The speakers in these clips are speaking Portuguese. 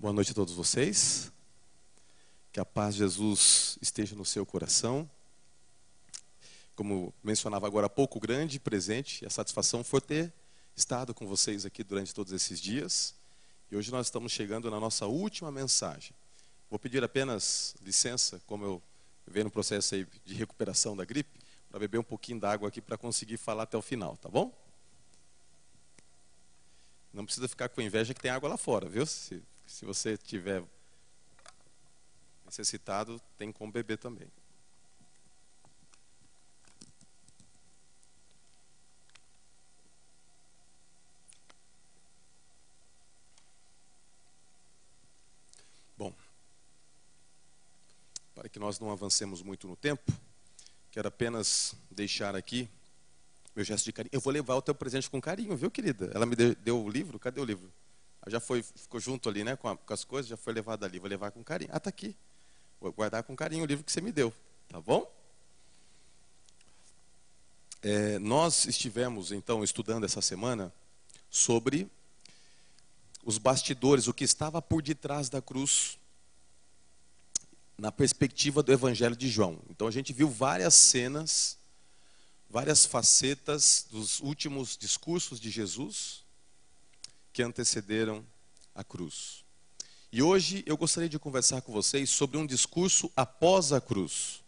Boa noite a todos vocês. Que a paz de Jesus esteja no seu coração. Como mencionava agora há pouco, o grande presente e a satisfação foi ter estado com vocês aqui durante todos esses dias. E hoje nós estamos chegando na nossa última mensagem. Vou pedir apenas licença, como eu venho no processo aí de recuperação da gripe, para beber um pouquinho d'água aqui para conseguir falar até o final, tá bom? Não precisa ficar com inveja que tem água lá fora, viu? Se você tiver necessitado, tem como beber também. Bom, para que nós não avancemos muito no tempo, quero apenas deixar aqui meu gesto de carinho. Eu vou levar o teu presente com carinho, viu, querida? Ela me deu o livro, cadê o livro? Já ficou junto ali, né, com as coisas, já foi levado ali. Vou levar com carinho. Ah, tá aqui. Vou guardar com carinho o livro que você me deu, tá bom? Nós estivemos, então, estudando essa semana sobre os bastidores, o que estava por detrás da cruz, na perspectiva do Evangelho de João. Então, a gente viu várias cenas, várias facetas dos últimos discursos de Jesus que antecederam a cruz. E hoje eu gostaria de conversar com vocês sobre um discurso após a cruz.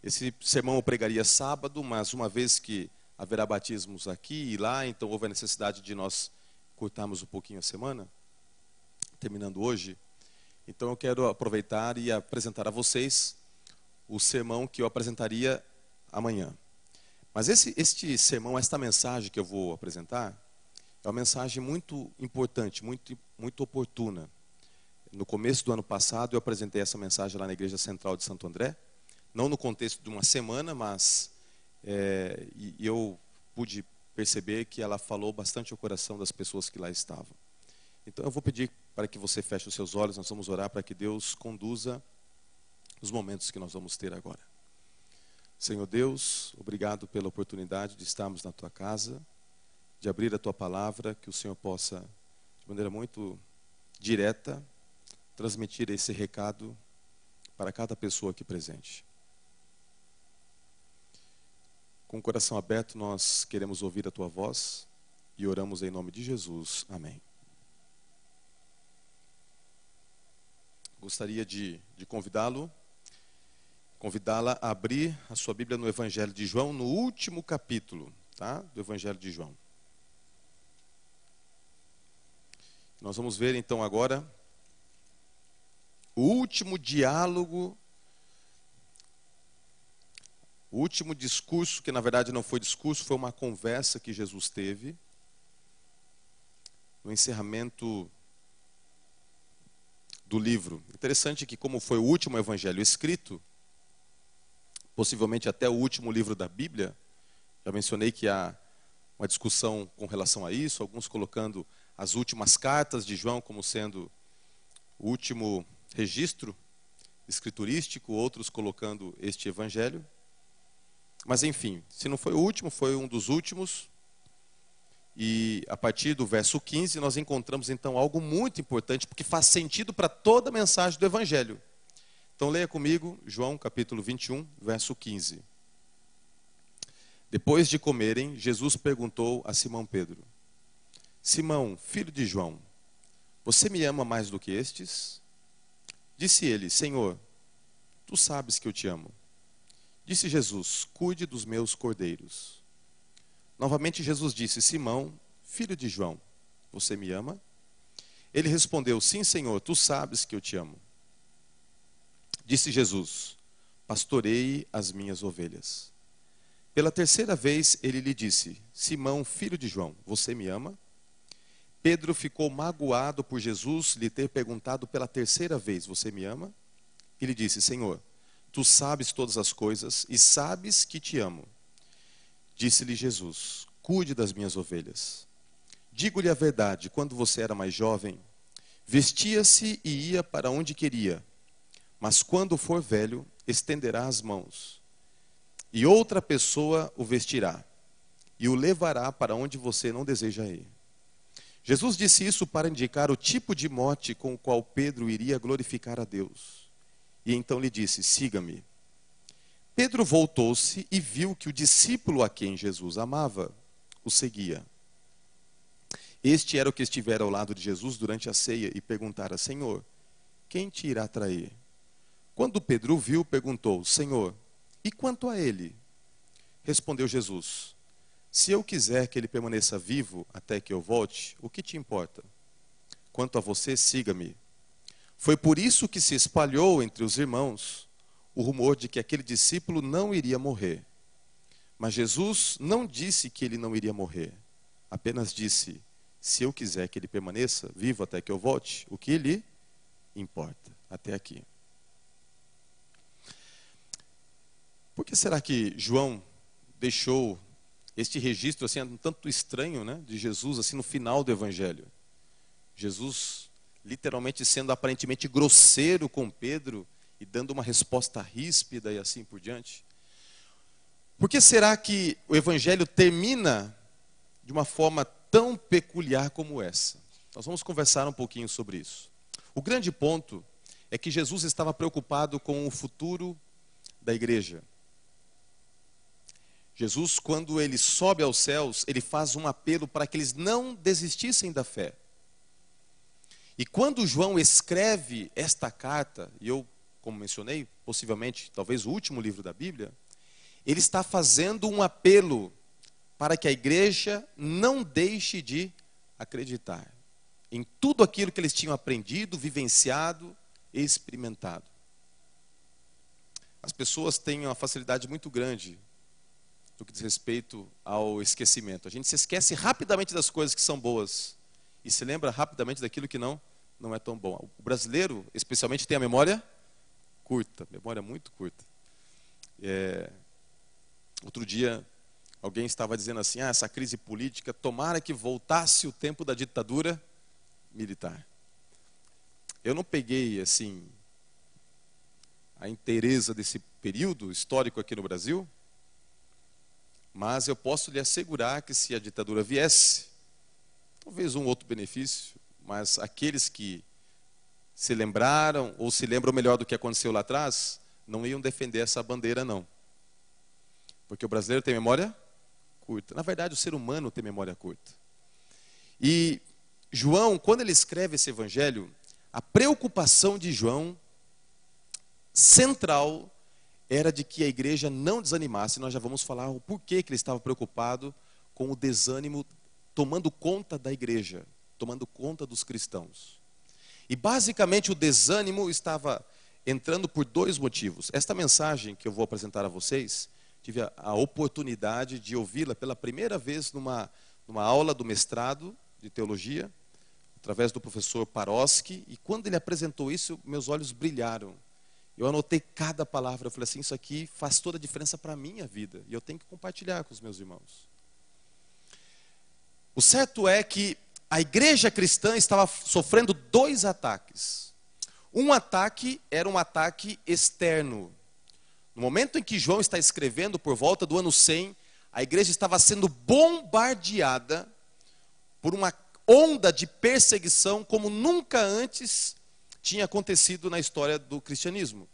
Esse sermão eu pregaria sábado, mas uma vez que haverá batismos aqui e lá, então houve a necessidade de nós cortarmos um pouquinho a semana, terminando hoje. Então eu quero aproveitar e apresentar a vocês o sermão que eu apresentaria amanhã. Mas este sermão, esta mensagem que eu vou apresentar, é uma mensagem muito importante, muito oportuna. No começo do ano passado, eu apresentei essa mensagem lá na Igreja Central de Santo André, não no contexto de uma semana, mas eu pude perceber que ela falou bastante ao coração das pessoas que lá estavam. Então eu vou pedir para que você feche os seus olhos, nós vamos orar para que Deus conduza os momentos que nós vamos ter agora. Senhor Deus, obrigado pela oportunidade de estarmos na Tua casa, de abrir a Tua palavra, que o Senhor possa, de maneira muito direta, transmitir esse recado para cada pessoa aqui presente. Com o coração aberto, nós queremos ouvir a Tua voz e oramos em nome de Jesus. Amém. Gostaria de convidá-la a abrir a sua Bíblia no Evangelho de João, no último capítulo, tá? Do Evangelho de João. Nós vamos ver então agora o último diálogo, o último discurso, que na verdade não foi discurso, foi uma conversa que Jesus teve no encerramento do livro. Interessante que, como foi o último evangelho escrito, possivelmente até o último livro da Bíblia, já mencionei que há uma discussão com relação a isso, alguns colocando as últimas cartas de João como sendo o último registro escriturístico, outros colocando este evangelho. Mas enfim, se não foi o último, foi um dos últimos. E a partir do verso 15 nós encontramos então algo muito importante, porque faz sentido para toda a mensagem do evangelho. Então leia comigo João capítulo 21, verso 15. Depois de comerem, Jesus perguntou a Simão Pedro: Simão, filho de João, você me ama mais do que estes? Disse ele: Senhor, tu sabes que eu te amo. Disse Jesus: cuide dos meus cordeiros. Novamente Jesus disse: Simão, filho de João, você me ama? Ele respondeu: sim, Senhor, tu sabes que eu te amo. Disse Jesus: pastoreie as minhas ovelhas. Pela terceira vez ele lhe disse: Simão, filho de João, você me ama? Pedro ficou magoado por Jesus lhe ter perguntado pela terceira vez: você me ama? Ele disse: Senhor, tu sabes todas as coisas e sabes que te amo. Disse-lhe Jesus: cuide das minhas ovelhas. Digo-lhe a verdade, quando você era mais jovem, vestia-se e ia para onde queria. Mas quando for velho, estenderá as mãos, e outra pessoa o vestirá, e o levará para onde você não deseja ir. Jesus disse isso para indicar o tipo de morte com o qual Pedro iria glorificar a Deus. E então lhe disse: siga-me. Pedro voltou-se e viu que o discípulo a quem Jesus amava o seguia. Este era o que estivera ao lado de Jesus durante a ceia e perguntara: Senhor, quem te irá trair? Quando Pedro o viu, perguntou: Senhor, e quanto a ele? Respondeu Jesus: se eu quiser que ele permaneça vivo até que eu volte, o que te importa? Quanto a você, siga-me. Foi por isso que se espalhou entre os irmãos o rumor de que aquele discípulo não iria morrer. Mas Jesus não disse que ele não iria morrer. Apenas disse: se eu quiser que ele permaneça vivo até que eu volte, o que lhe importa? Até aqui. Por que será que João deixou este registro assim um tanto estranho, né, de Jesus assim no final do Evangelho? Jesus literalmente sendo aparentemente grosseiro com Pedro e dando uma resposta ríspida e assim por diante. Por que será que o Evangelho termina de uma forma tão peculiar como essa? Nós vamos conversar um pouquinho sobre isso. O grande ponto é que Jesus estava preocupado com o futuro da igreja. Jesus, quando ele sobe aos céus, ele faz um apelo para que eles não desistissem da fé. E quando João escreve esta carta, e eu, como mencionei, possivelmente, talvez o último livro da Bíblia, ele está fazendo um apelo para que a igreja não deixe de acreditar em tudo aquilo que eles tinham aprendido, vivenciado e experimentado. As pessoas têm uma facilidade muito grande no que diz respeito ao esquecimento. A gente se esquece rapidamente das coisas que são boas e se lembra rapidamente daquilo que não é tão bom. O brasileiro, especialmente, tem a memória curta, memória muito curta. Outro dia, alguém estava dizendo assim: essa crise política, tomara que voltasse o tempo da ditadura militar. Eu não peguei assim a inteireza desse período histórico aqui no Brasil, mas eu posso lhe assegurar que se a ditadura viesse, talvez um outro benefício, mas aqueles que se lembraram, ou se lembram melhor do que aconteceu lá atrás, não iam defender essa bandeira, não. Porque o brasileiro tem memória curta. Na verdade, o ser humano tem memória curta. E João, quando ele escreve esse evangelho, a preocupação de João, central, era de que a igreja não desanimasse. Nós já vamos falar o porquê que ele estava preocupado com o desânimo tomando conta da igreja, tomando conta dos cristãos. E basicamente o desânimo estava entrando por dois motivos. Esta mensagem que eu vou apresentar a vocês, tive a oportunidade de ouvi-la pela primeira vez numa aula do mestrado de teologia, através do professor Paroski, e quando ele apresentou isso, meus olhos brilharam. Eu anotei cada palavra, eu falei assim: isso aqui faz toda a diferença para a minha vida, e eu tenho que compartilhar com os meus irmãos. O certo é que a igreja cristã estava sofrendo dois ataques. Um ataque era um ataque externo. No momento em que João está escrevendo, por volta do ano 100, a igreja estava sendo bombardeada por uma onda de perseguição como nunca antes tinha acontecido na história do cristianismo.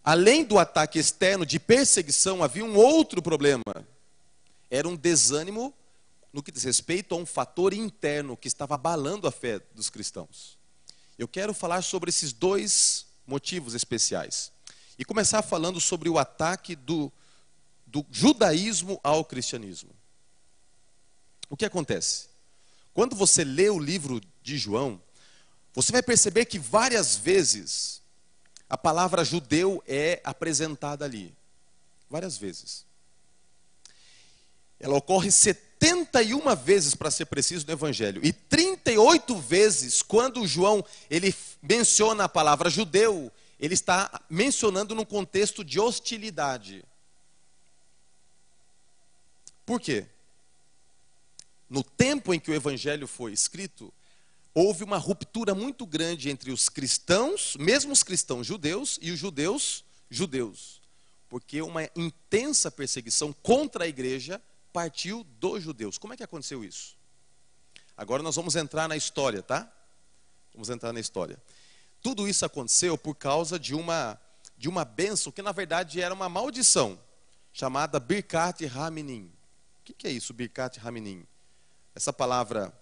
Além do ataque externo de perseguição, havia um outro problema. Era um desânimo no que diz respeito a um fator interno que estava abalando a fé dos cristãos. Eu quero falar sobre esses dois motivos especiais. E começar falando sobre o ataque do judaísmo ao cristianismo. O que acontece? Quando você lê o livro de João, você vai perceber que várias vezes a palavra judeu é apresentada ali. Várias vezes. Ela ocorre 71 vezes, para ser preciso, no Evangelho. E 38 vezes, quando João ele menciona a palavra judeu, ele está mencionando num contexto de hostilidade. Por quê? No tempo em que o Evangelho foi escrito, houve uma ruptura muito grande entre os cristãos, mesmo os cristãos judeus, e os judeus. Porque uma intensa perseguição contra a igreja partiu dos judeus. Como é que aconteceu isso? Agora nós vamos entrar na história, tá? Vamos entrar na história. Tudo isso aconteceu por causa de uma bênção que na verdade era uma maldição, chamada Birkat Haminim. O que é isso, Birkat Haminim? Essa palavra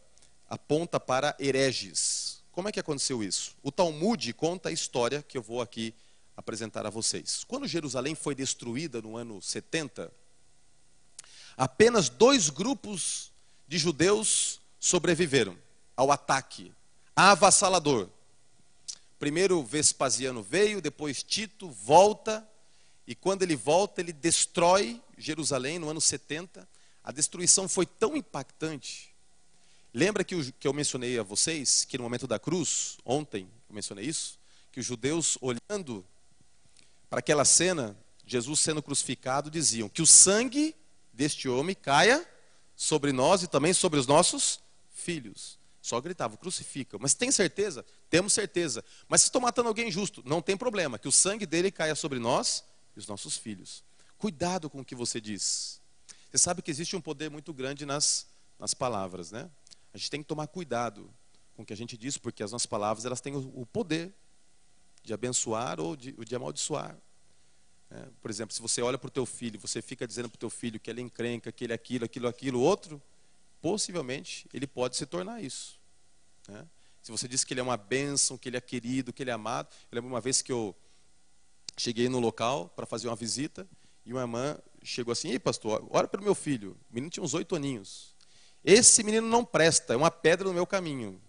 aponta para hereges. Como é que aconteceu isso? O Talmud conta a história que eu vou aqui apresentar a vocês. Quando Jerusalém foi destruída no ano 70, apenas 2 grupos de judeus sobreviveram ao ataque avassalador. Primeiro Vespasiano veio, depois Tito volta, e quando ele volta, ele destrói Jerusalém no ano 70. A destruição foi tão impactante. Lembra que eu mencionei a vocês, que no momento da cruz, ontem eu mencionei isso, que os judeus olhando para aquela cena, Jesus sendo crucificado, diziam que o sangue deste homem caia sobre nós e também sobre os nossos filhos. Só gritavam, crucifica. Mas tem certeza? Temos certeza. Mas se estou matando alguém injusto, não tem problema, que o sangue dele caia sobre nós e os nossos filhos. Cuidado com o que você diz. Você sabe que existe um poder muito grande nas palavras, né? A gente tem que tomar cuidado com o que a gente diz, porque as nossas palavras elas têm o poder de abençoar ou de amaldiçoar. Por exemplo, se você olha para o teu filho, você fica dizendo para o teu filho que ele é encrenca, que ele é aquilo, outro, possivelmente ele pode se tornar isso. Se você diz que ele é uma bênção, que ele é querido, que ele é amado. Eu lembro uma vez que eu cheguei no local para fazer uma visita e uma irmã chegou assim, ei pastor, ora pelo meu filho. O menino tinha uns 8 aninhos. Esse menino não presta, é uma pedra no meu caminho.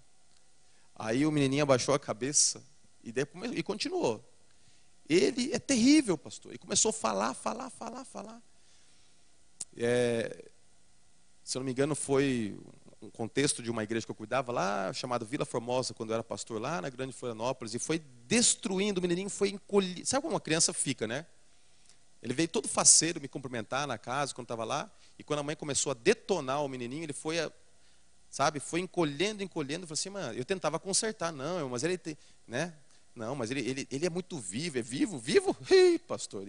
Aí o menininho abaixou a cabeça e continuou. Ele é terrível, pastor. E começou a falar. Se eu não me engano, foi um contexto de uma igreja que eu cuidava lá, chamada Vila Formosa, quando eu era pastor lá na Grande Florianópolis, e foi destruindo, o menininho foi encolhido. Sabe como uma criança fica, né? Ele veio todo faceiro me cumprimentar na casa, quando estava lá, e quando a mãe começou a detonar o menininho, ele foi, foi encolhendo, eu falei assim, mano, eu tentava consertar, mas ele, né? Não, mas ele é muito vivo, é vivo? Ih, pastor,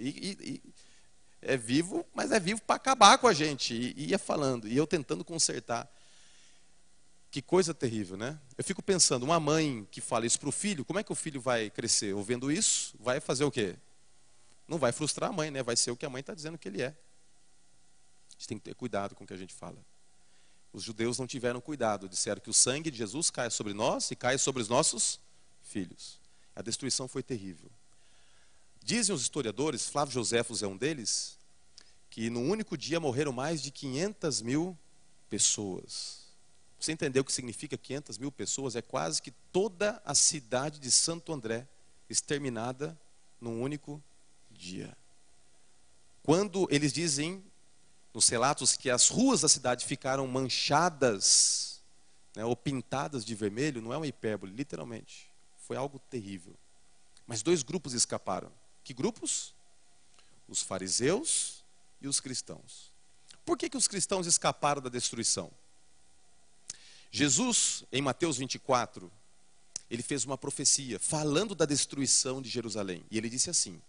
é vivo, mas é vivo para acabar com a gente. E ia falando, e eu tentando consertar. Que coisa terrível, né? Eu fico pensando, uma mãe que fala isso para o filho, como é que o filho vai crescer? Ouvindo isso, vai fazer o quê? Não vai frustrar a mãe, né? Vai ser o que a mãe está dizendo que ele é. A gente tem que ter cuidado com o que a gente fala. Os judeus não tiveram cuidado, disseram que o sangue de Jesus cai sobre nós e cai sobre os nossos filhos. A destruição foi terrível. Dizem os historiadores, Flávio Joséfos é um deles, que no único dia morreram mais de 500 mil pessoas. Você entendeu o que significa 500 mil pessoas? É quase que toda a cidade de Santo André exterminada num único dia. Quando eles dizem nos relatos que as ruas da cidade ficaram manchadas, né, ou pintadas de vermelho, não é uma hipérbole, literalmente. Foi algo terrível. Mas 2 grupos escaparam. Que grupos? Os fariseus e os cristãos. Por que os cristãos escaparam da destruição? Jesus, em Mateus 24, ele fez uma profecia falando da destruição de Jerusalém. E ele disse assim: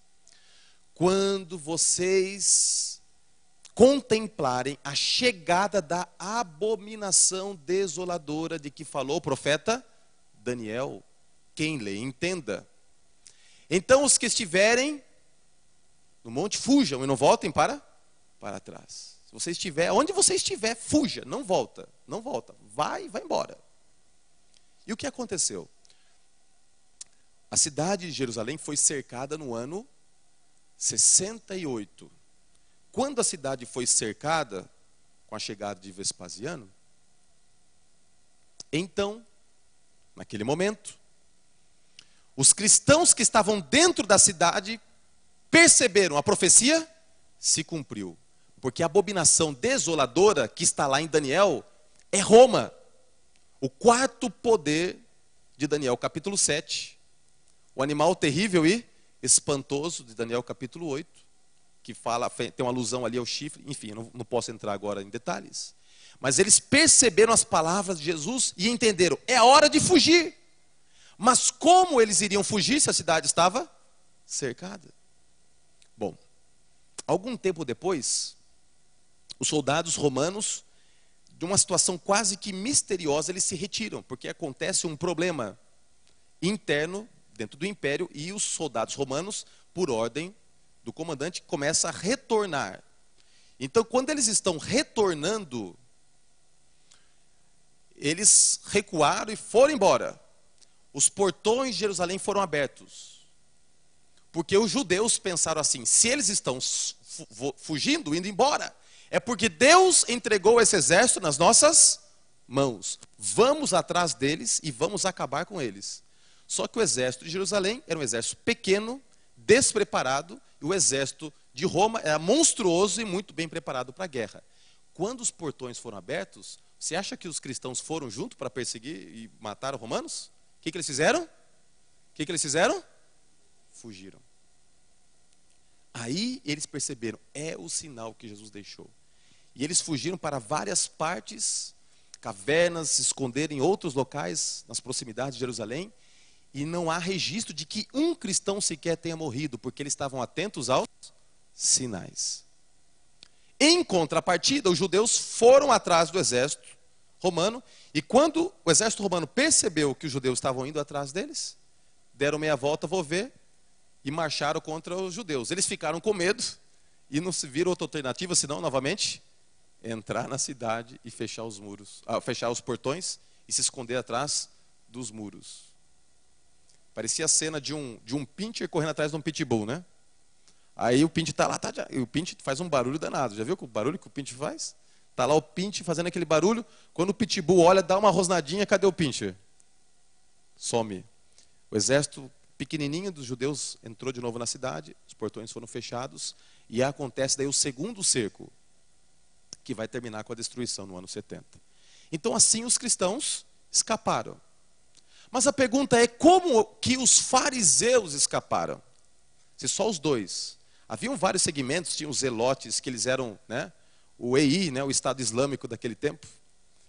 quando vocês contemplarem a chegada da abominação desoladora de que falou o profeta Daniel, quem lê, entenda. Então os que estiverem no monte, fujam e não voltem para trás. Se você estiver, onde você estiver, fuja, não volta, vai embora. E o que aconteceu? A cidade de Jerusalém foi cercada no ano 68. Quando a cidade foi cercada, com a chegada de Vespasiano, então, naquele momento, os cristãos que estavam dentro da cidade perceberam, a profecia se cumpriu. Porque a abominação desoladora que está lá em Daniel é Roma. O 4º poder de Daniel, capítulo 7. O animal terrível e espantoso de Daniel, capítulo 8. Que fala, tem uma alusão ali ao chifre. Enfim, eu não posso entrar agora em detalhes. Mas eles perceberam as palavras de Jesus e entenderam, é hora de fugir. Mas como eles iriam fugir se a cidade estava cercada? Bom, algum tempo depois, os soldados romanos de uma situação quase que misteriosa, eles se retiram, porque acontece um problema interno dentro do império e os soldados romanos, por ordem do comandante, começam a retornar. Então, quando eles estão retornando, eles recuaram e foram embora. Os portões de Jerusalém foram abertos. Porque os judeus pensaram assim: se eles estão fugindo, indo embora, é porque Deus entregou esse exército nas nossas mãos. Vamos atrás deles e vamos acabar com eles. Só que o exército de Jerusalém era um exército pequeno, despreparado, e o exército de Roma era monstruoso e muito bem preparado para a guerra. Quando os portões foram abertos, você acha que os cristãos foram junto para perseguir e matar os romanos? O que eles fizeram? Fugiram. Aí eles perceberam, é o sinal que Jesus deixou. E eles fugiram para várias partes, cavernas, se esconderam em outros locais, nas proximidades de Jerusalém. E não há registro de que um cristão sequer tenha morrido, porque eles estavam atentos aos sinais. Em contrapartida, os judeus foram atrás do exército romano, e quando o exército romano percebeu que os judeus estavam indo atrás deles, deram meia volta, vou ver, e marcharam contra os judeus. Eles ficaram com medo, e não se viram outra alternativa, senão, novamente, entrar na cidade e fechar os muros, fechar os portões e se esconder atrás dos muros. Parecia a cena de um pincher correndo atrás de um pitbull, né? Aí o pincher está lá, e o pincher faz um barulho danado. Já viu o barulho que o pincher faz? Está lá o pincher fazendo aquele barulho. Quando o pitbull olha, dá uma rosnadinha, cadê o pincher? Some. O exército pequenininho dos judeus entrou de novo na cidade, os portões foram fechados, e acontece daí o segundo cerco, que vai terminar com a destruição no ano 70. Então assim os cristãos escaparam. Mas a pergunta é, como que os fariseus escaparam? Se só os dois. Haviam vários segmentos, tinha os zelotes, que eles eram, né, o EI, né, o Estado Islâmico daquele tempo.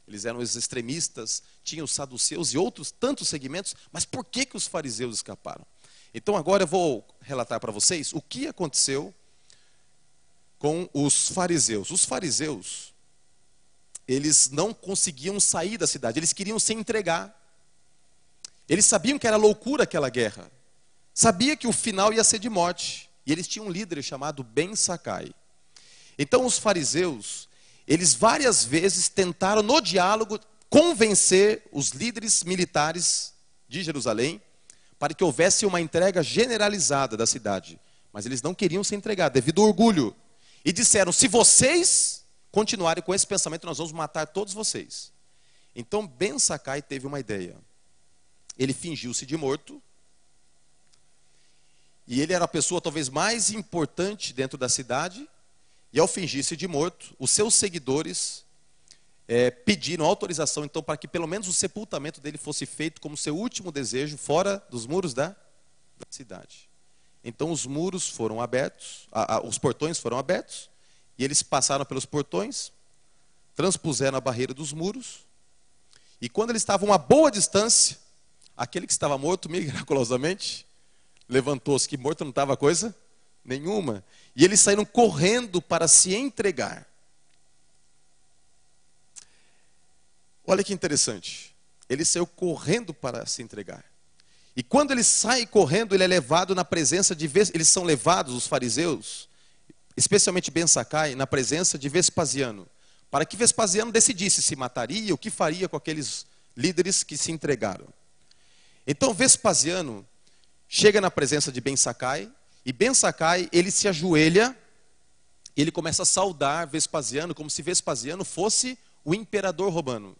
Eles eram os extremistas, tinha os saduceus e outros tantos segmentos. Mas por que os fariseus escaparam? Então agora eu vou relatar para vocês o que aconteceu com os fariseus. Os fariseus, eles não conseguiam sair da cidade, eles queriam se entregar. Eles sabiam que era loucura aquela guerra. Sabia que o final ia ser de morte. E eles tinham um líder chamado Ben Sakai. Então os fariseus, eles várias vezes tentaram no diálogo convencer os líderes militares de Jerusalém para que houvesse uma entrega generalizada da cidade. Mas eles não queriam se entregar devido ao orgulho. E disseram, se vocês continuarem com esse pensamento, nós vamos matar todos vocês. Então Ben Sakai teve uma ideia. Ele fingiu-se de morto. E ele era a pessoa talvez mais importante dentro da cidade. E ao fingir-se de morto, os seus seguidores pediram autorização então para que pelo menos o sepultamento dele fosse feito como seu último desejo fora dos muros da cidade. Então os muros foram abertos, os portões foram abertos, e eles passaram pelos portões, transpuseram a barreira dos muros, e quando eles estavam a boa distância, aquele que estava morto, miraculosamente, levantou-se, que morto não estava coisa nenhuma, e eles saíram correndo para se entregar. Olha que interessante, ele saiu correndo para se entregar. E quando ele sai correndo, ele é levado na presença de... Eles são levados, os fariseus, especialmente Ben Sakai, na presença de Vespasiano, para que Vespasiano decidisse se mataria, o que faria com aqueles líderes que se entregaram. Então Vespasiano chega na presença de Ben Sakai, e Ben Sakai, ele se ajoelha, e ele começa a saudar Vespasiano, como se Vespasiano fosse o imperador romano.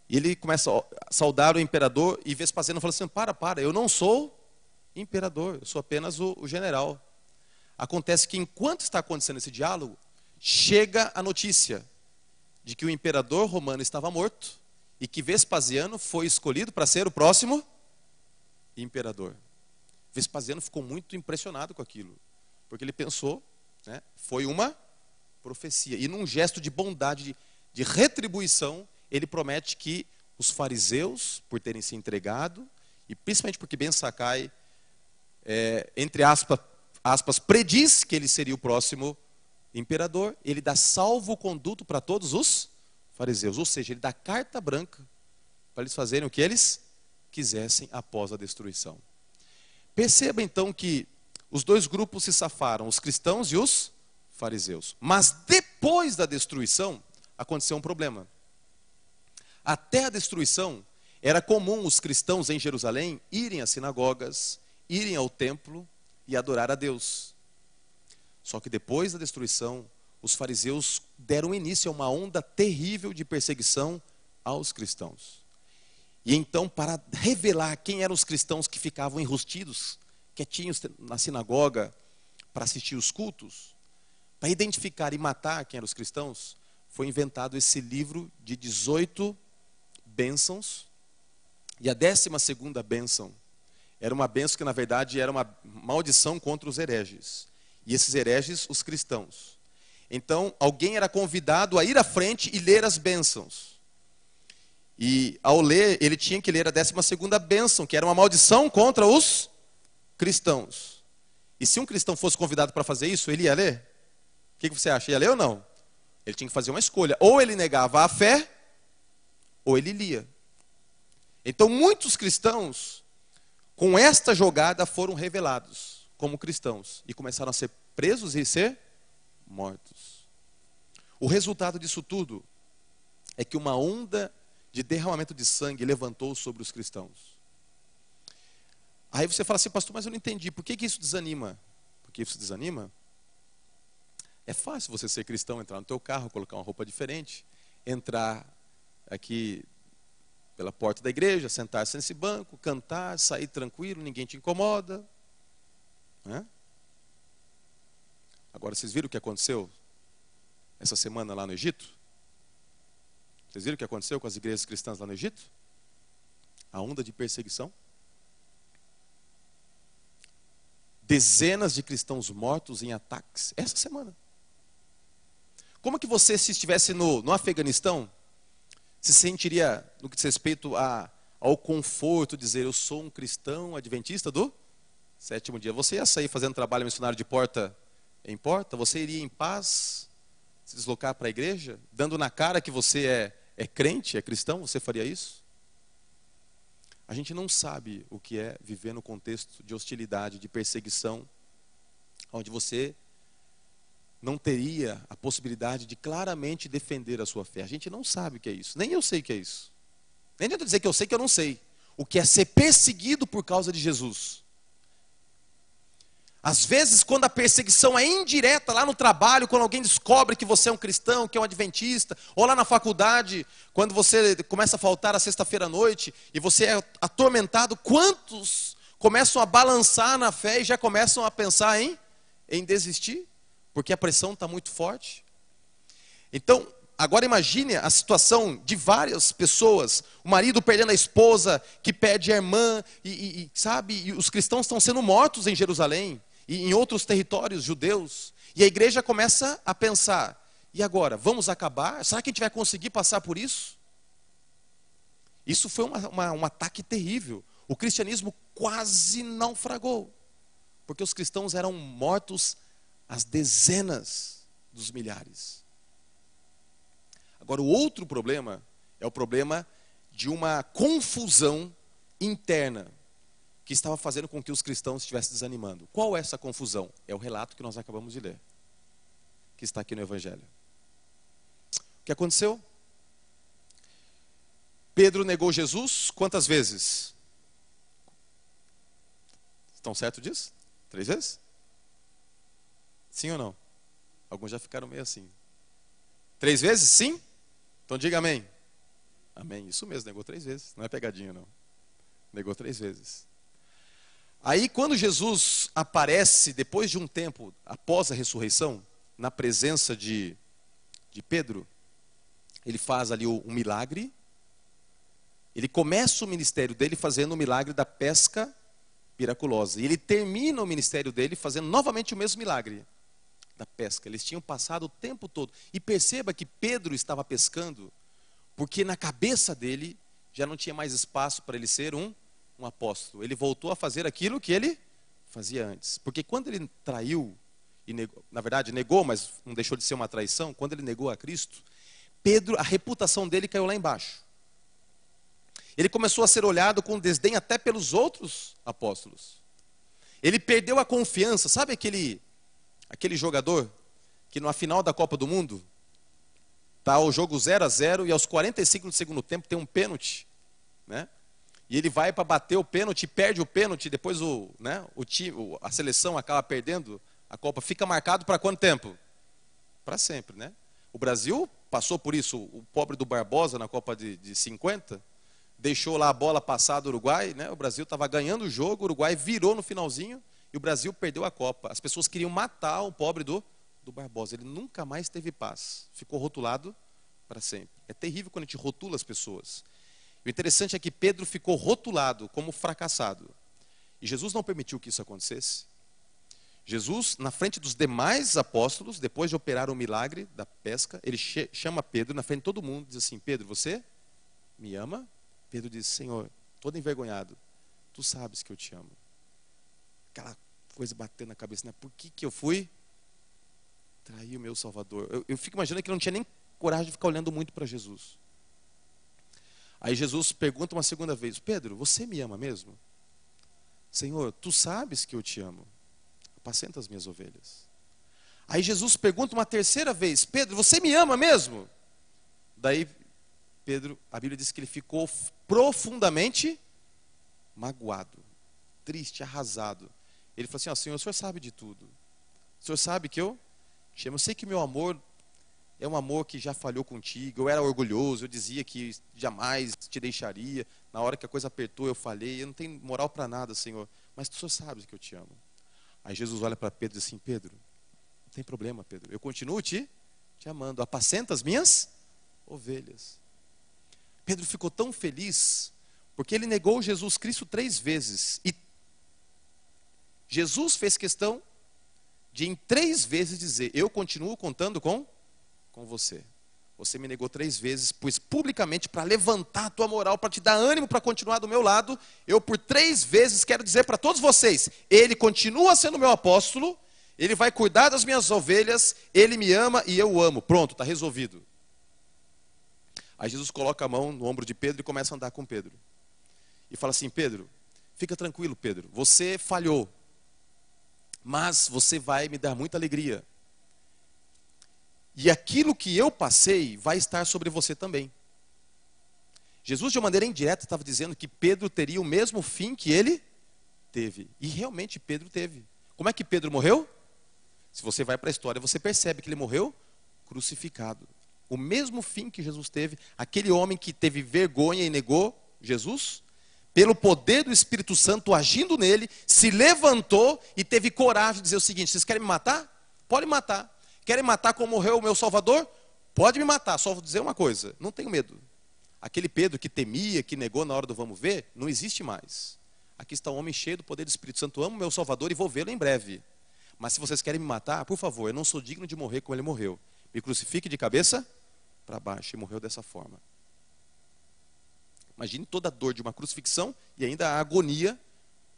E ele começa a saudar o imperador, e Vespasiano fala assim, para, eu não sou imperador, eu sou apenas o general. Acontece que enquanto está acontecendo esse diálogo, chega a notícia de que o imperador romano estava morto, e que Vespasiano foi escolhido para ser o próximo imperador. Vespasiano ficou muito impressionado com aquilo, porque ele pensou, né, foi uma profecia. E num gesto de bondade, de retribuição, ele promete que os fariseus, por terem se entregado, e principalmente porque Ben Sakai, entre aspas, prediz que ele seria o próximo imperador, ele dá salvo-conduto para todos os fariseus. Ou seja, ele dá carta branca para eles fazerem o que eles quisessem após a destruição. Perceba então que os dois grupos se safaram, os cristãos e os fariseus. Mas depois da destruição, aconteceu um problema. Até a destruição, era comum os cristãos em Jerusalém irem às sinagogas, irem ao templo e adorar a Deus. Só que depois da destruição, os fariseus deram início a uma onda terrível de perseguição aos cristãos. E então, para revelar quem eram os cristãos que ficavam enrustidos, quietinhos na sinagoga, para assistir os cultos, para identificar e matar quem eram os cristãos, foi inventado esse livro de 18 bênçãos. E a 12ª bênção era uma bênção que, na verdade, era uma maldição contra os hereges. E esses hereges, os cristãos. Então, alguém era convidado a ir à frente e ler as bênçãos. E, ao ler, ele tinha que ler a 12ª bênção, que era uma maldição contra os cristãos. E se um cristão fosse convidado para fazer isso, ele ia ler? O que você acha? Ia ler ou não? Ele tinha que fazer uma escolha. Ou ele negava a fé, ou ele lia. Então, muitos cristãos, com esta jogada, foram revelados como cristãos. E começaram a ser presos e ser mortos. O resultado disso tudo é que uma onda de derramamento de sangue levantou sobre os cristãos. Aí você fala assim, pastor, mas eu não entendi. Por que isso desanima? Por que isso desanima? É fácil você ser cristão, entrar no teu carro, colocar uma roupa diferente, entrar aqui pela porta da igreja, sentar-se nesse banco, cantar, sair tranquilo, ninguém te incomoda. Né? Agora, vocês viram o que aconteceu essa semana lá no Egito? Vocês viram o que aconteceu com as igrejas cristãs lá no Egito? A onda de perseguição. Dezenas de cristãos mortos em ataques essa semana. Como que você, se estivesse no Afeganistão, se sentiria, no que diz respeito ao conforto, dizer, eu sou um cristão adventista do 7º dia? Você ia sair fazendo trabalho missionário de porta em porta? Você iria em paz se deslocar para a igreja? Dando na cara que você é crente, é cristão? Você faria isso? A gente não sabe o que é viver no contexto de hostilidade, de perseguição, onde você não teria a possibilidade de claramente defender a sua fé. A gente não sabe o que é isso. Nem eu sei o que é isso. Nem adianta dizer que eu sei que eu não sei. O que é ser perseguido por causa de Jesus. Às vezes, quando a perseguição é indireta lá no trabalho, quando alguém descobre que você é um cristão, que é um adventista, ou lá na faculdade, quando você começa a faltar a sexta-feira à noite, e você é atormentado, quantos começam a balançar na fé e já começam a pensar em desistir? Porque a pressão está muito forte. Então, agora imagine a situação de várias pessoas, o marido perdendo a esposa, que perde a irmã, sabe, e os cristãos estão sendo mortos em Jerusalém, e em outros territórios judeus, e a igreja começa a pensar, e agora, vamos acabar? Será que a gente vai conseguir passar por isso? Isso foi um ataque terrível. O cristianismo quase naufragou, porque os cristãos eram mortos às dezenas dos milhares. Agora, o outro problema é o problema de uma confusão interna que estava fazendo com que os cristãos estivessem desanimando. Qual é essa confusão? É o relato que nós acabamos de ler, que está aqui no Evangelho. O que aconteceu? Pedro negou Jesus quantas vezes? Estão certo disso? 3 vezes? Sim ou não? Alguns já ficaram meio assim. 3 vezes? Sim? Então diga amém. Amém. Isso mesmo, negou 3 vezes. Não é pegadinha, não. Negou 3 vezes. Aí, quando Jesus aparece, depois de um tempo, após a ressurreição, na presença de Pedro, ele faz ali um milagre. Ele começa o ministério dele fazendo o milagre da pesca miraculosa. E ele termina o ministério dele fazendo novamente o mesmo milagre da pesca. Eles tinham passado o tempo todo. E perceba que Pedro estava pescando, porque na cabeça dele já não tinha mais espaço para ele ser um apóstolo. Ele voltou a fazer aquilo que ele fazia antes. Porque quando ele traiu e negou, na verdade negou, mas não deixou de ser uma traição, quando ele negou a Cristo, Pedro, a reputação dele caiu lá embaixo. Ele começou a ser olhado com desdém até pelos outros apóstolos. Ele perdeu a confiança. Sabe aquele jogador que na final da Copa do Mundo tá o jogo 0-0 e aos 45 do segundo tempo tem um pênalti, né? E ele vai para bater o pênalti, perde o pênalti, depois a seleção acaba perdendo a Copa. Fica marcado para quanto tempo? Para sempre, né? O Brasil passou por isso. O pobre do Barbosa na Copa de 50 deixou lá a bola passar do Uruguai, né? O Brasil estava ganhando o jogo, o Uruguai virou no finalzinho e o Brasil perdeu a Copa. As pessoas queriam matar o pobre do Barbosa. Ele nunca mais teve paz. Ficou rotulado para sempre. É terrível quando a gente rotula as pessoas. O interessante é que Pedro ficou rotulado como fracassado. E Jesus não permitiu que isso acontecesse. Jesus, na frente dos demais apóstolos, depois de operar o milagre da pesca, ele chama Pedro na frente de todo mundo e diz assim: Pedro, você me ama? Pedro diz: Senhor, todo envergonhado, tu sabes que eu te amo. Aquela coisa batendo na cabeça, né? Por que eu fui trair o meu Salvador? Eu fico imaginando que ele não tinha nem coragem de ficar olhando muito para Jesus. Aí Jesus pergunta uma segunda vez: Pedro, você me ama mesmo? Senhor, tu sabes que eu te amo. Apacenta as minhas ovelhas. Aí Jesus pergunta uma terceira vez: Pedro, você me ama mesmo? Daí Pedro, a Bíblia diz que ele ficou profundamente magoado, triste, arrasado. Ele falou assim: ó, Senhor, o Senhor sabe de tudo. O Senhor sabe que eu te amo. Eu sei que meu amor é um amor que já falhou contigo. Eu era orgulhoso, eu dizia que jamais te deixaria. Na hora que a coisa apertou, eu falhei. Eu não tenho moral para nada, Senhor. Mas o Senhor sabe que eu te amo. Aí Jesus olha para Pedro e diz assim: Pedro, não tem problema, Pedro. Eu continuo te amando. Apacenta as minhas ovelhas. Pedro ficou tão feliz porque ele negou Jesus Cristo 3 vezes. E Jesus fez questão de em 3 vezes dizer: eu continuo contando com você. Você me negou 3 vezes, pois publicamente, para levantar a tua moral, para te dar ânimo para continuar do meu lado, eu por 3 vezes quero dizer para todos vocês: ele continua sendo meu apóstolo, ele vai cuidar das minhas ovelhas, ele me ama e eu o amo. Pronto, está resolvido. Aí Jesus coloca a mão no ombro de Pedro e começa a andar com Pedro. E fala assim: Pedro, fica tranquilo, Pedro, você falhou, mas você vai me dar muita alegria. E aquilo que eu passei vai estar sobre você também. Jesus, de uma maneira indireta, estava dizendo que Pedro teria o mesmo fim que ele teve. E realmente Pedro teve. Como é que Pedro morreu? Se você vai para a história, você percebe que ele morreu crucificado. O mesmo fim que Jesus teve, aquele homem que teve vergonha e negou Jesus, pelo poder do Espírito Santo agindo nele, se levantou e teve coragem de dizer o seguinte: vocês querem me matar? Pode me matar. Querem matar como morreu o meu Salvador? Pode me matar, só vou dizer uma coisa: não tenho medo. Aquele Pedro que temia, que negou na hora do vamos ver, não existe mais. Aqui está um homem cheio do poder do Espírito Santo, amo o meu Salvador e vou vê-lo em breve. Mas se vocês querem me matar, por favor, eu não sou digno de morrer como ele morreu. Me crucifique de cabeça para baixo. E morreu dessa forma. Imagine toda a dor de uma crucifixão e ainda a agonia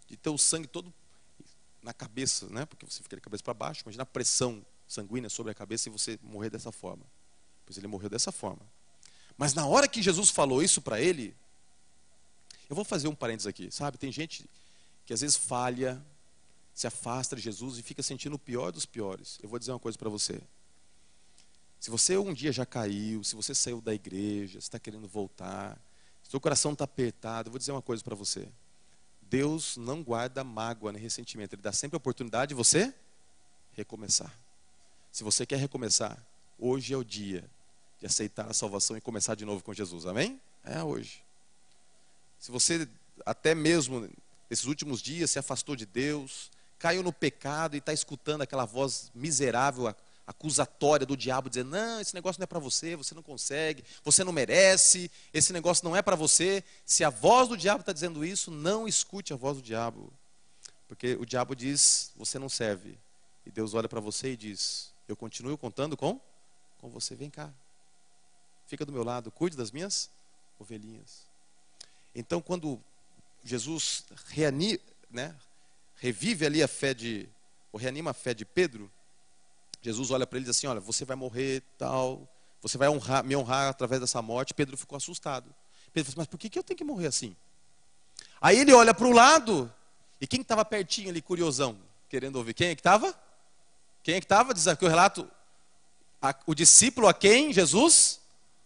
de ter o sangue todo na cabeça, né? Porque você fica de cabeça para baixo. Imagina a pressão sanguínea sobre a cabeça e você morrer dessa forma. Pois ele morreu dessa forma. Mas na hora que Jesus falou isso para ele, eu vou fazer um parênteses aqui, sabe? Tem gente que às vezes falha, se afasta de Jesus e fica sentindo o pior dos piores. Eu vou dizer uma coisa para você. Se você um dia já caiu, se você saiu da igreja, se está querendo voltar, se seu coração está apertado, eu vou dizer uma coisa para você. Deus não guarda mágoa nem ressentimento. Ele dá sempre a oportunidade de você recomeçar. Se você quer recomeçar, hoje é o dia de aceitar a salvação e começar de novo com Jesus. Amém? É hoje. Se você até mesmo nesses últimos dias se afastou de Deus, caiu no pecado e está escutando aquela voz miserável, acusatória do diabo, dizendo: não, esse negócio não é para você, você não consegue, você não merece, esse negócio não é para você. Se a voz do diabo está dizendo isso, não escute a voz do diabo. Porque o diabo diz: você não serve. E Deus olha para você e diz: eu continuo contando com você, vem cá. Fica do meu lado, cuide das minhas ovelhinhas. Então, quando Jesus revive ali a fé ou reanima a fé de Pedro, Jesus olha para ele e diz assim, olha, você vai morrer, tal, você vai me honrar através dessa morte. Pedro ficou assustado. Pedro falou assim, mas por que eu tenho que morrer assim? Aí ele olha para o lado, e quem estava pertinho ali, curiosão, querendo ouvir? Quem é que estava? Quem é que estava? Diz aqui o relato, o discípulo a quem Jesus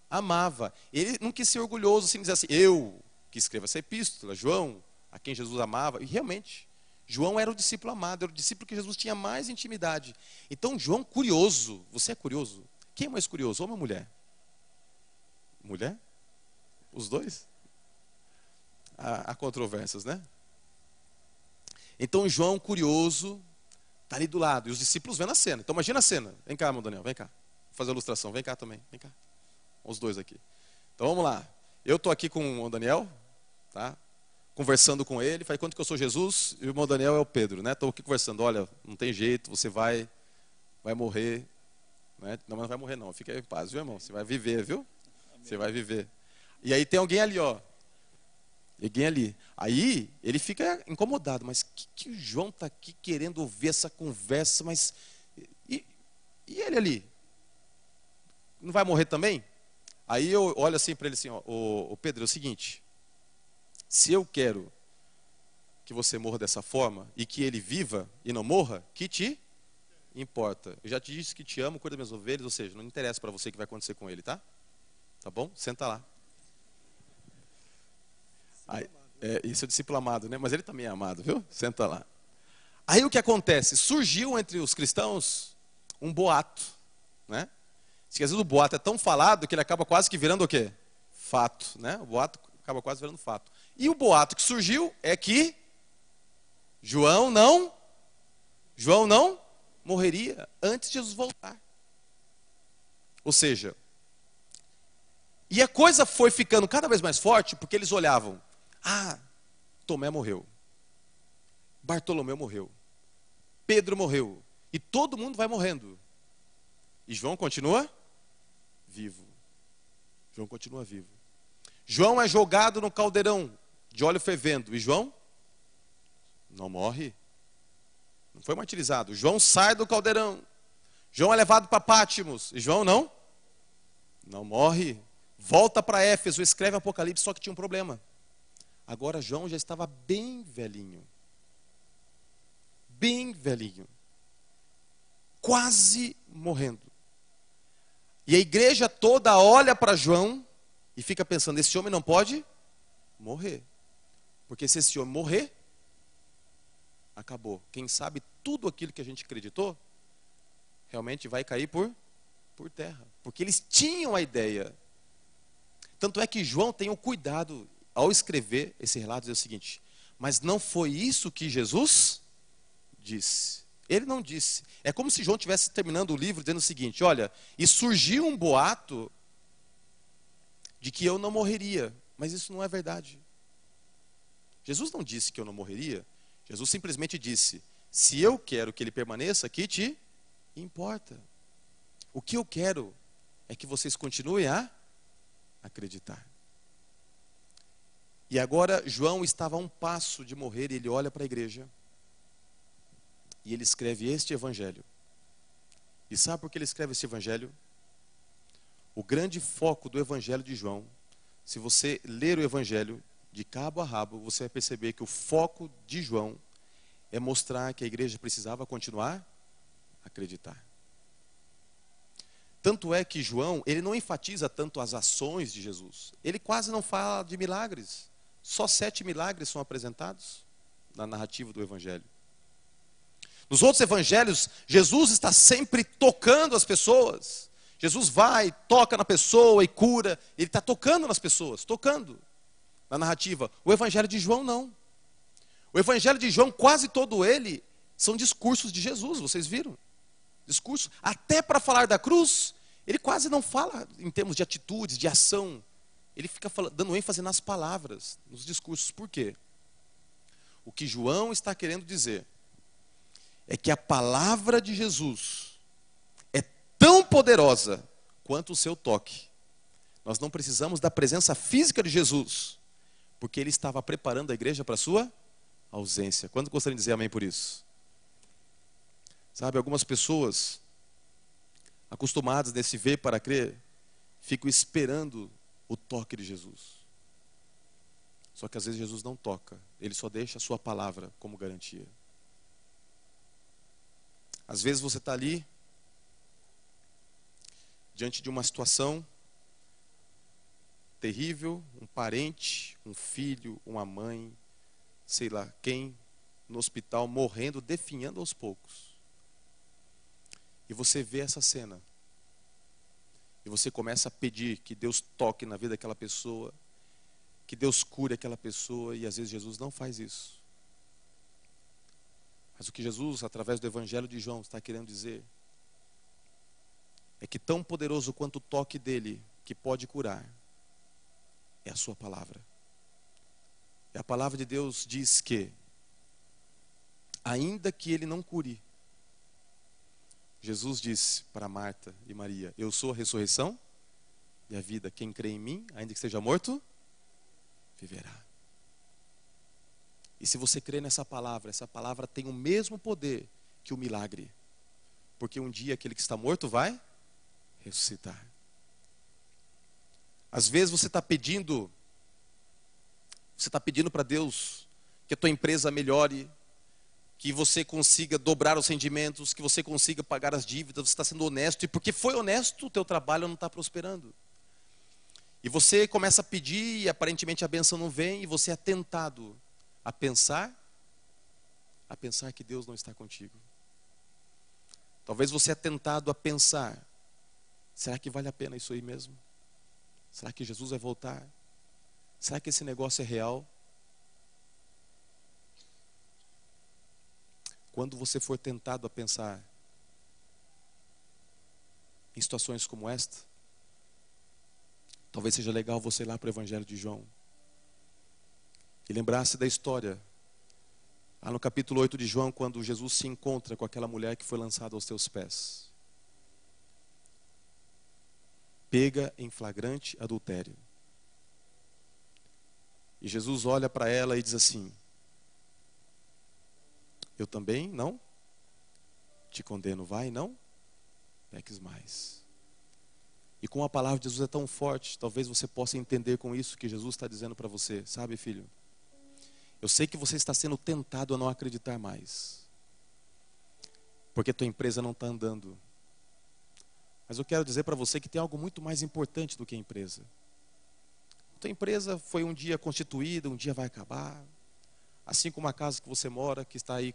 amava. Ele não quis ser orgulhoso, assim, dizer assim, eu que escrevo essa epístola, João, a quem Jesus amava. E realmente, João era o discípulo amado, era o discípulo que Jesus tinha mais intimidade. Então, João, curioso, você é curioso? Quem é mais curioso, homem ou mulher? Mulher? Os dois? Há controvérsias, né? Então, João, curioso, está ali do lado, e os discípulos vendo a cena. Então, imagina a cena. Vem cá, irmão Daniel, vem cá. Vou fazer a ilustração, vem cá também, vem cá. Os dois aqui. Então, vamos lá. Eu estou aqui com o Daniel, tá? Conversando com ele, faz quanto que eu sou Jesus, e o irmão Daniel é o Pedro, né? Estou aqui conversando, olha, não tem jeito, você vai morrer, né? Não, mas não vai morrer não, fica em paz, viu, irmão? Você vai viver, viu? Você vai viver. E aí tem alguém ali, ó. Alguém ali. Aí ele fica incomodado, mas que o João está aqui querendo ouvir essa conversa, mas e ele ali? Não vai morrer também? Aí eu olho assim para ele assim, ó, ô Pedro, é o seguinte, se eu quero que você morra dessa forma e que ele viva e não morra, que te importa? Eu já te disse que te amo, cuida das minhas ovelhas, ou seja, não interessa para você o que vai acontecer com ele, tá? Tá bom? Senta lá. Aí, esse é o discípulo amado, né? Mas ele também é amado, viu? Senta lá. Aí o que acontece? Surgiu entre os cristãos um boato, né? Diz que às vezes o boato é tão falado que ele acaba quase que virando o quê? Fato, né? O boato acaba quase virando fato. E o boato que surgiu é que João não morreria antes de Jesus voltar. Ou seja, e a coisa foi ficando cada vez mais forte porque eles olhavam, Tomé morreu, Bartolomeu morreu, Pedro morreu, e todo mundo vai morrendo. E João continua vivo. João continua vivo. João é jogado no caldeirão de óleo fervendo. E João não morre. Não foi martirizado. João sai do caldeirão. João é levado para Pátimos. E João não morre. Volta para Éfeso, escreve Apocalipse, só que tinha um problema. Agora João já estava bem velhinho. Bem velhinho. Quase morrendo. E a igreja toda olha para João e fica pensando, esse homem não pode morrer. Porque se esse homem morrer, acabou. Quem sabe tudo aquilo que a gente acreditou, realmente vai cair por terra. Porque eles tinham a ideia. Tanto é que João tem o cuidado, ao escrever esse relato, dizer o seguinte, mas não foi isso que Jesus disse. Ele não disse. É como se João estivesse terminando o livro dizendo o seguinte, olha, e surgiu um boato de que eu não morreria, mas isso não é verdade. Jesus não disse que eu não morreria, Jesus simplesmente disse, se eu quero que ele permaneça, que te importa. O que eu quero é que vocês continuem a acreditar. E agora João estava a um passo de morrer e ele olha para a igreja e ele escreve este evangelho. E sabe por que ele escreve este evangelho? O grande foco do evangelho de João, se você ler o evangelho de cabo a rabo, você vai perceber que o foco de João é mostrar que a igreja precisava continuar a acreditar. Tanto é que João, ele não enfatiza tanto as ações de Jesus. Ele quase não fala de milagres. Só 7 milagres são apresentados na narrativa do evangelho. Nos outros evangelhos, Jesus está sempre tocando as pessoas. Jesus vai, toca na pessoa e cura. Ele está tocando nas pessoas, tocando na narrativa. O evangelho de João não. O evangelho de João, quase todo ele, são discursos de Jesus, vocês viram? Discurso. Até para falar da cruz, ele quase não fala em termos de atitudes, de ação. Ele fica dando ênfase nas palavras, nos discursos. Por quê? O que João está querendo dizer é que a palavra de Jesus é tão poderosa quanto o seu toque. Nós não precisamos da presença física de Jesus, porque ele estava preparando a igreja para a sua ausência. Quanto gostariam de dizer amém por isso? Sabe, algumas pessoas acostumados nesse ver para crer, ficam esperando o toque de Jesus. Só que às vezes Jesus não toca, Ele só deixa a sua palavra como garantia. Às vezes você está ali, diante de uma situação terrível, um parente, um filho, uma mãe, sei lá quem, no hospital, morrendo, definhando aos poucos. E você vê essa cena. E você começa a pedir que Deus toque na vida daquela pessoa, que Deus cure aquela pessoa, e às vezes Jesus não faz isso. Mas o que Jesus, através do Evangelho de João, está querendo dizer é que tão poderoso quanto o toque dele, que pode curar, é a sua palavra. E a palavra de Deus diz que, ainda que ele não cure, Jesus disse para Marta e Maria: eu sou a ressurreição e a vida. Quem crê em mim, ainda que seja morto, viverá. E se você crê nessa palavra, essa palavra tem o mesmo poder que o milagre. Porque um dia aquele que está morto vai ressuscitar. Às vezes você está pedindo para Deus que a tua empresa melhore, que você consiga dobrar os rendimentos, que você consiga pagar as dívidas, você está sendo honesto, e porque foi honesto, o teu trabalho não está prosperando. E você começa a pedir, e aparentemente a bênção não vem, e você é tentado a pensar que Deus não está contigo. Talvez você é tentado a pensar: será que vale a pena isso aí mesmo? Será que Jesus vai voltar? Será que esse negócio é real? Quando você for tentado a pensar em situações como esta, talvez seja legal você ir lá para o Evangelho de João e lembrar-se da história, lá no capítulo 8 de João, quando Jesus se encontra com aquela mulher que foi lançada aos teus pés, pega em flagrante adultério. E Jesus olha para ela e diz assim: eu também não te condeno, vai, não peques mais. E com a palavra de Jesus é tão forte, talvez você possa entender com isso que Jesus está dizendo para você: sabe, filho, eu sei que você está sendo tentado a não acreditar mais, porque tua empresa não está andando. Mas eu quero dizer para você que tem algo muito mais importante do que a empresa. Tua empresa foi um dia constituída, um dia vai acabar. Assim como a casa que você mora, que está aí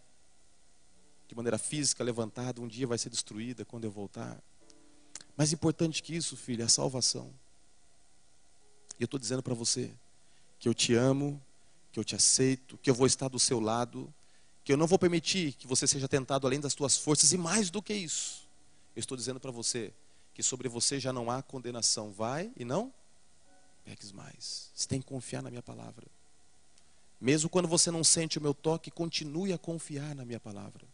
de maneira física, levantada, um dia vai ser destruída quando eu voltar. Mais importante que isso, filho, é a salvação. E eu estou dizendo para você que eu te amo, que eu te aceito, que eu vou estar do seu lado, que eu não vou permitir que você seja tentado além das tuas forças, e mais do que isso, eu estou dizendo para você que sobre você já não há condenação. Vai e não peques mais. Você tem que confiar na minha palavra. Mesmo quando você não sente o meu toque, continue a confiar na minha palavra.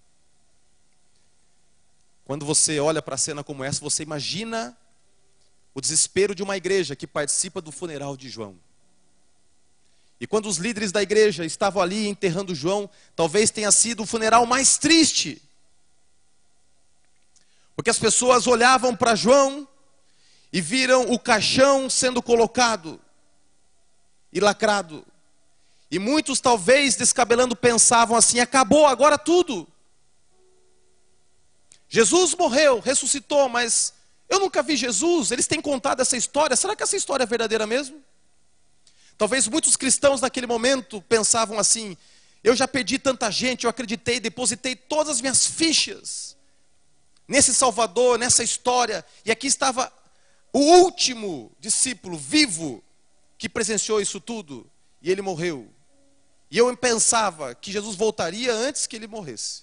Quando você olha para a cena como essa, você imagina o desespero de uma igreja que participa do funeral de João. E quando os líderes da igreja estavam ali enterrando João, talvez tenha sido o funeral mais triste. Porque as pessoas olhavam para João e viram o caixão sendo colocado e lacrado. E muitos, talvez, descabelando, pensavam assim: acabou agora tudo. Jesus morreu, ressuscitou, mas eu nunca vi Jesus. Eles têm contado essa história. Será que essa história é verdadeira mesmo? Talvez muitos cristãos naquele momento pensavam assim: eu já perdi tanta gente, eu acreditei, depositei todas as minhas fichas nesse Salvador, nessa história. E aqui estava o último discípulo vivo que presenciou isso tudo, e ele morreu. E eu pensava que Jesus voltaria antes que ele morresse.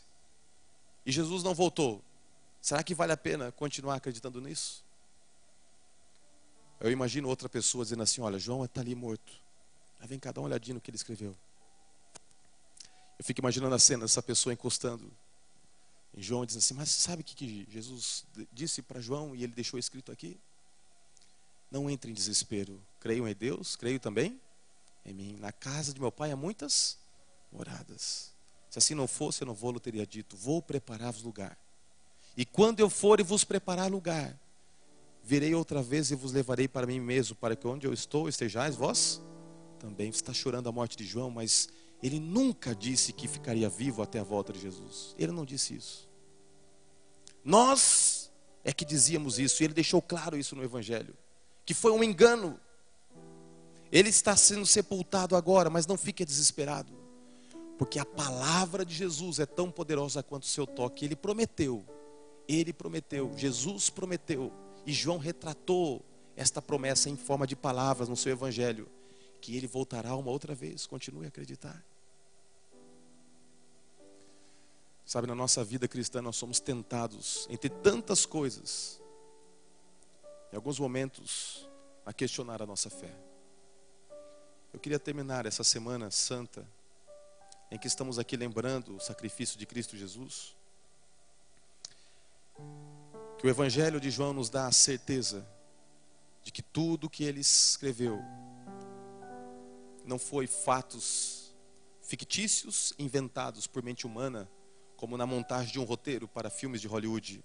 E Jesus não voltou. Será que vale a pena continuar acreditando nisso? Eu imagino outra pessoa dizendo assim: olha, João está ali morto. Aí vem cá, dá uma olhadinha no que ele escreveu. Eu fico imaginando a cena dessa pessoa encostando em João, dizendo assim: mas sabe o que Jesus disse para João e ele deixou escrito aqui? Não entre em desespero. Creio em Deus, creio também em mim. Na casa de meu pai há muitas moradas. Se assim não fosse, eu não vou, eu teria dito: vou preparar-vos lugar. E quando eu for e vos preparar lugar, virei outra vez e vos levarei para mim mesmo, para que onde eu estou estejais vós também. Você está chorando a morte de João, mas ele nunca disse que ficaria vivo até a volta de Jesus. Ele não disse isso. Nós é que dizíamos isso, e ele deixou claro isso no Evangelho, que foi um engano. Ele está sendo sepultado agora, mas não fique desesperado, porque a palavra de Jesus é tão poderosa quanto o seu toque. Ele prometeu, Jesus prometeu, e João retratou esta promessa em forma de palavras no seu Evangelho, que ele voltará uma outra vez. Continue a acreditar. Sabe, na nossa vida cristã nós somos tentados entre tantas coisas, em alguns momentos, a questionar a nossa fé. Eu queria terminar essa semana santa, em que estamos aqui lembrando o sacrifício de Cristo Jesus, que o Evangelho de João nos dá a certeza de que tudo que ele escreveu não foi fatos fictícios inventados por mente humana, como na montagem de um roteiro para filmes de Hollywood.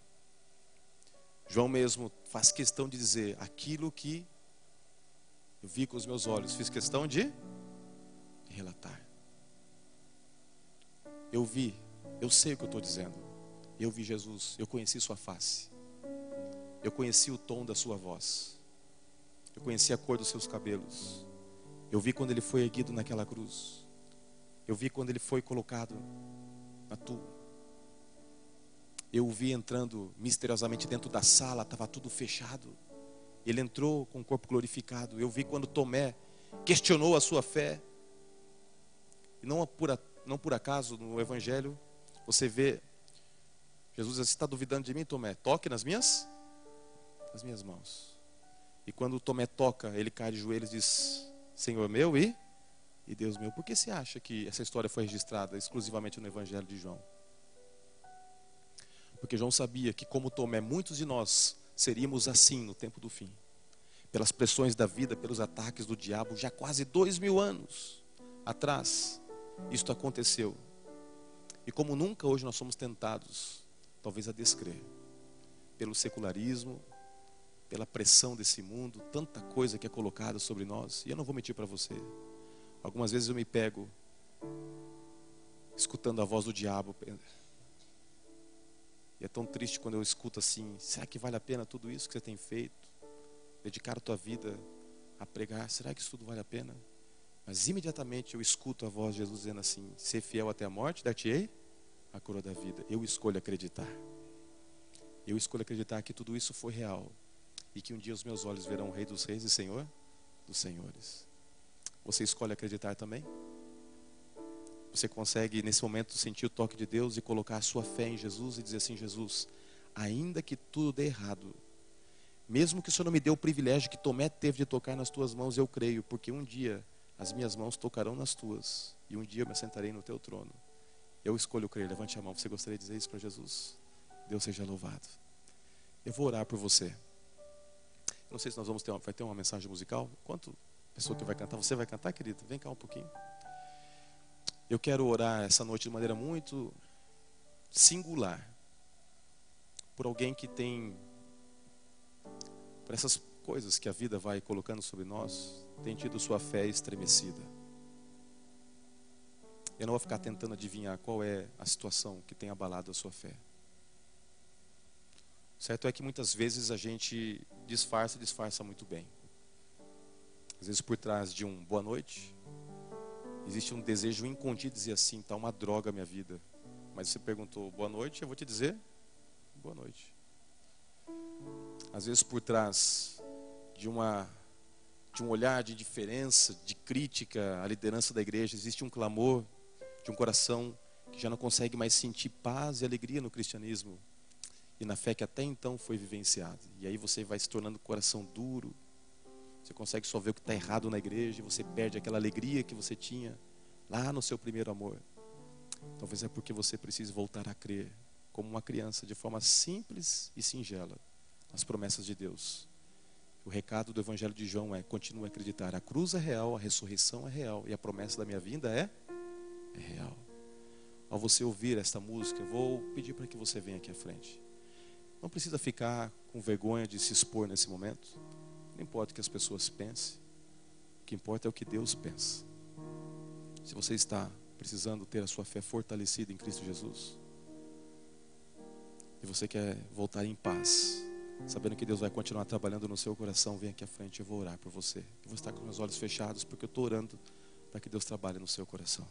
João mesmo faz questão de dizer: aquilo que eu vi com os meus olhos, fiz questão de relatar. Eu vi, eu sei o que eu estou dizendo. Eu vi Jesus, eu conheci sua face, eu conheci o tom da sua voz, eu conheci a cor dos seus cabelos, eu vi quando ele foi erguido naquela cruz, eu vi quando ele foi colocado na tumba. Eu o vi entrando misteriosamente dentro da sala, estava tudo fechado. Ele entrou com o corpo glorificado. Eu vi quando Tomé questionou a sua fé. E não por acaso no Evangelho você vê Jesus: você está duvidando de mim, Tomé? Toque nas minhas mãos. E quando Tomé toca, ele cai de joelhos e diz: Senhor meu e Deus meu. Por que você acha que essa história foi registrada exclusivamente no Evangelho de João? Porque João sabia que, como Tomé, muitos de nós seríamos assim no tempo do fim. Pelas pressões da vida, pelos ataques do diabo, já quase 2000 anos atrás, isto aconteceu. E como nunca hoje nós somos tentados, talvez a descrer, pelo secularismo, pela pressão desse mundo, tanta coisa que é colocada sobre nós. E eu não vou mentir para você, algumas vezes eu me pego escutando a voz do diabo. E é tão triste quando eu escuto assim: será que vale a pena tudo isso que você tem feito? Dedicar a tua vida a pregar, será que isso tudo vale a pena? Mas imediatamente eu escuto a voz de Jesus dizendo assim: ser fiel até a morte, dar-te-ei a coroa da vida. Eu escolho acreditar. Eu escolho acreditar que tudo isso foi real, e que um dia os meus olhos verão o Rei dos Reis e Senhor dos Senhores. Você escolhe acreditar também? Você consegue nesse momento sentir o toque de Deus e colocar a sua fé em Jesus e dizer assim: Jesus, ainda que tudo dê errado, mesmo que o Senhor não me dê o privilégio que Tomé teve de tocar nas tuas mãos, eu creio, porque um dia as minhas mãos tocarão nas tuas, e um dia eu me assentarei no teu trono. Eu escolho crer. Levante a mão. Você gostaria de dizer isso para Jesus? Deus seja louvado. Eu vou orar por você. Não sei se nós vai ter uma mensagem musical. Quanto pessoa que vai cantar? Você vai cantar, querida? Vem cá um pouquinho. Eu quero orar essa noite de maneira muito singular por alguém que tem, por essas coisas que a vida vai colocando sobre nós, tem tido sua fé estremecida. Eu não vou ficar tentando adivinhar qual é a situação que tem abalado a sua fé. Certo é que muitas vezes a gente disfarça muito bem. Às vezes por trás de um boa noite existe um desejo incontido de dizer assim: está uma droga a minha vida. Mas você perguntou boa noite, eu vou te dizer boa noite. Às vezes por trás de um olhar de indiferença, de crítica à liderança da igreja, existe um clamor de um coração que já não consegue mais sentir paz e alegria no cristianismo e na fé que até então foi vivenciada. E aí você vai se tornando coração duro. Você consegue só ver o que está errado na igreja e você perde aquela alegria que você tinha lá no seu primeiro amor. Talvez é porque você precisa voltar a crer como uma criança, de forma simples e singela, nas promessas de Deus. O recado do Evangelho de João é: continue a acreditar. A cruz é real, a ressurreição é real e a promessa da minha vinda é real. Ao você ouvir esta música, eu vou pedir para que você venha aqui à frente. Não precisa ficar com vergonha de se expor nesse momento. Não importa o que as pessoas pensem. O que importa é o que Deus pensa. Se você está precisando ter a sua fé fortalecida em Cristo Jesus, e você quer voltar em paz, sabendo que Deus vai continuar trabalhando no seu coração, vem aqui à frente, eu vou orar por você. Eu vou estar com meus olhos fechados, porque eu estou orando para que Deus trabalhe no seu coração.